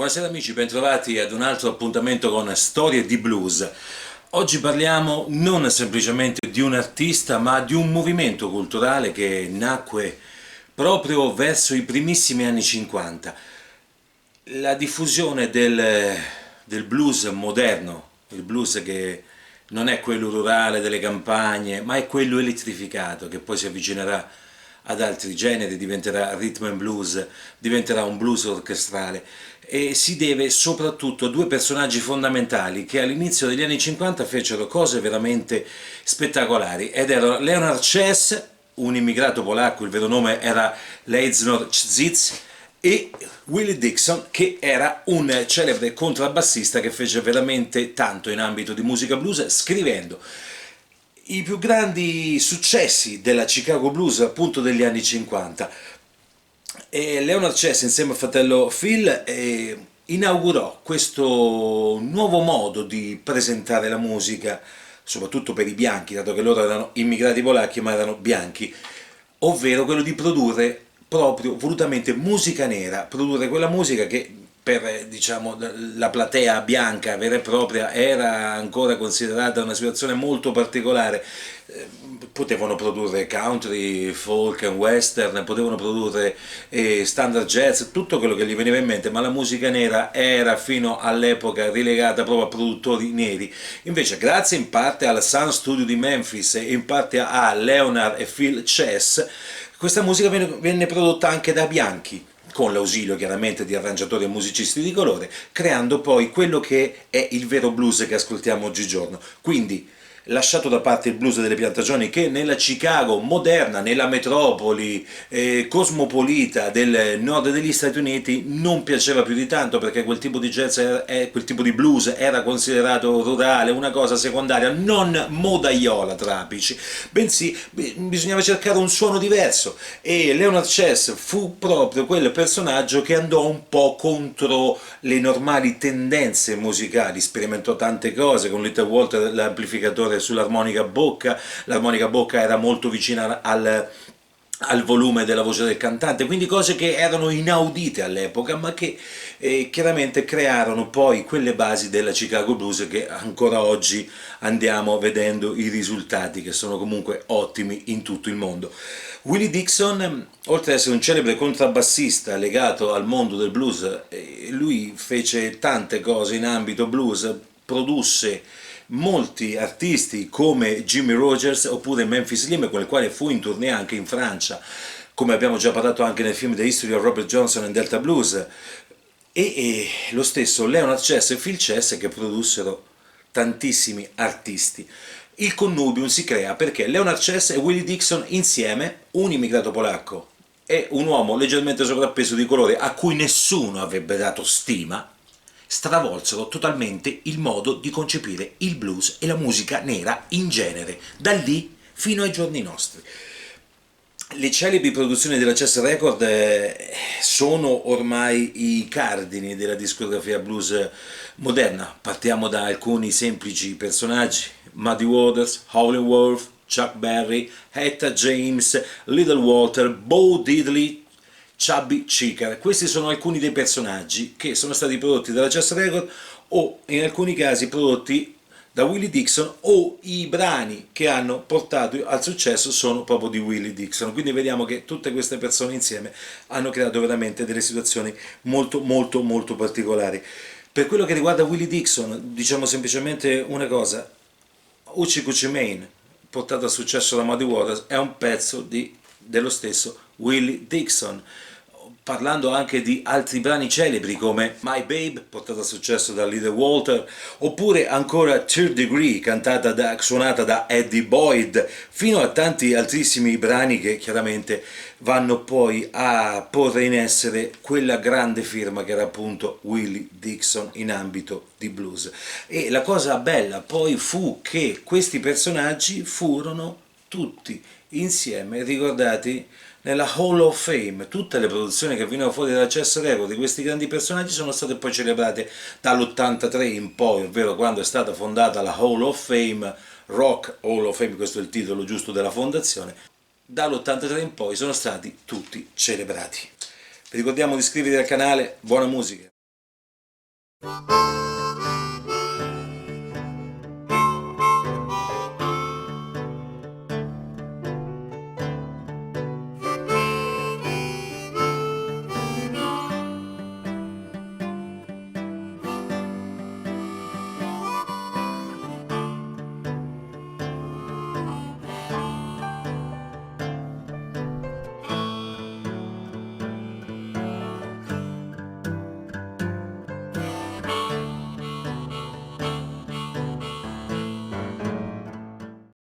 Buonasera amici, bentrovati ad un altro appuntamento con Storie di Blues. Oggi parliamo non semplicemente di un artista, ma di un movimento culturale che nacque proprio verso i primissimi anni 50. La diffusione del blues moderno, il blues che non è quello rurale delle campagne, ma è quello elettrificato, che poi si avvicinerà ad altri generi, diventerà rhythm and blues, diventerà un blues orchestrale, e si deve soprattutto a due personaggi fondamentali che all'inizio degli anni 50 fecero cose veramente spettacolari, ed erano Leonard Chess, un immigrato polacco, il vero nome era Leisner Czitz, e Willie Dixon, che era un celebre contrabbassista che fece veramente tanto in ambito di musica blues, scrivendo i più grandi successi della Chicago Blues appunto degli anni 50. E Leonard Chess insieme al fratello Phil inaugurò questo nuovo modo di presentare la musica, soprattutto per i bianchi, dato che loro erano immigrati polacchi ma erano bianchi, ovvero quello di produrre proprio volutamente musica nera, produrre quella musica che per diciamo, la platea bianca vera e propria era ancora considerata una situazione molto particolare. Potevano produrre country, folk and western, potevano produrre standard jazz, tutto quello che gli veniva in mente, ma la musica nera era fino all'epoca relegata proprio a produttori neri. Invece, grazie in parte al Sun Studio di Memphis e in parte a Leonard e Phil Chess, questa musica venne prodotta anche da bianchi, con l'ausilio chiaramente di arrangiatori e musicisti di colore, creando poi quello che è il vero blues che ascoltiamo oggigiorno. Quindi, lasciato da parte il blues delle piantagioni, che nella Chicago moderna, nella metropoli cosmopolita del nord degli Stati Uniti non piaceva più di tanto, perché quel tipo di jazz, quel tipo di blues era considerato rurale, una cosa secondaria, non modaiola tra apici, bensì bisognava cercare un suono diverso, e Leonard Chess fu proprio quel personaggio che andò un po' contro le normali tendenze musicali, sperimentò tante cose con Little Walter, l'amplificatore sull'armonica a bocca. L'armonica a bocca era molto vicina al volume della voce del cantante, quindi cose che erano inaudite all'epoca, ma che chiaramente crearono poi quelle basi della Chicago Blues che ancora oggi andiamo vedendo i risultati, che sono comunque ottimi in tutto il mondo. Willie Dixon, oltre ad essere un celebre contrabbassista legato al mondo del blues, lui fece tante cose in ambito blues, produsse molti artisti come Jimmy Rogers oppure Memphis Slim, con il quale fu in tournée anche in Francia, come abbiamo già parlato anche nel film The History of Robert Johnson and Delta Blues, e lo stesso Leonard Chess e Phil Chess, che produssero tantissimi artisti. Il connubium si crea perché Leonard Chess e Willie Dixon insieme, un immigrato polacco e un uomo leggermente sovrappeso di colore a cui nessuno avrebbe dato stima, stravolsero totalmente il modo di concepire il blues e la musica nera in genere, da lì fino ai giorni nostri. Le celebri produzioni della Chess Record sono ormai i cardini della discografia blues moderna. Partiamo da alcuni semplici personaggi: Muddy Waters, Howlin' Wolf, Chuck Berry, Etta James, Little Walter, Bo Diddley, Chubby Checker. Questi sono alcuni dei personaggi che sono stati prodotti dalla Chess Record, o in alcuni casi prodotti da Willie Dixon, o i brani che hanno portato al successo sono proprio di Willie Dixon. Quindi vediamo che tutte queste persone insieme hanno creato veramente delle situazioni molto molto molto particolari. Per quello che riguarda Willie Dixon, diciamo semplicemente una cosa: Hoochie Coochie Mane, portato a successo da Muddy Waters, è un pezzo dello stesso Willie Dixon, parlando anche di altri brani celebri come My Babe, portata a successo da Little Walter, oppure ancora Third Degree, suonata da Eddie Boyd, fino a tanti altissimi brani che chiaramente vanno poi a porre in essere quella grande firma che era appunto Willie Dixon in ambito di blues. E la cosa bella poi fu che questi personaggi furono tutti insieme ricordati nella Hall of Fame. Tutte le produzioni che venivano fuori dalla Chess Record di questi grandi personaggi sono state poi celebrate dall'83 in poi, ovvero quando è stata fondata la Hall of Fame, Rock Hall of Fame, questo è il titolo giusto della fondazione. Dall'83 in poi sono stati tutti celebrati. Vi ricordiamo di iscrivervi al canale, buona musica!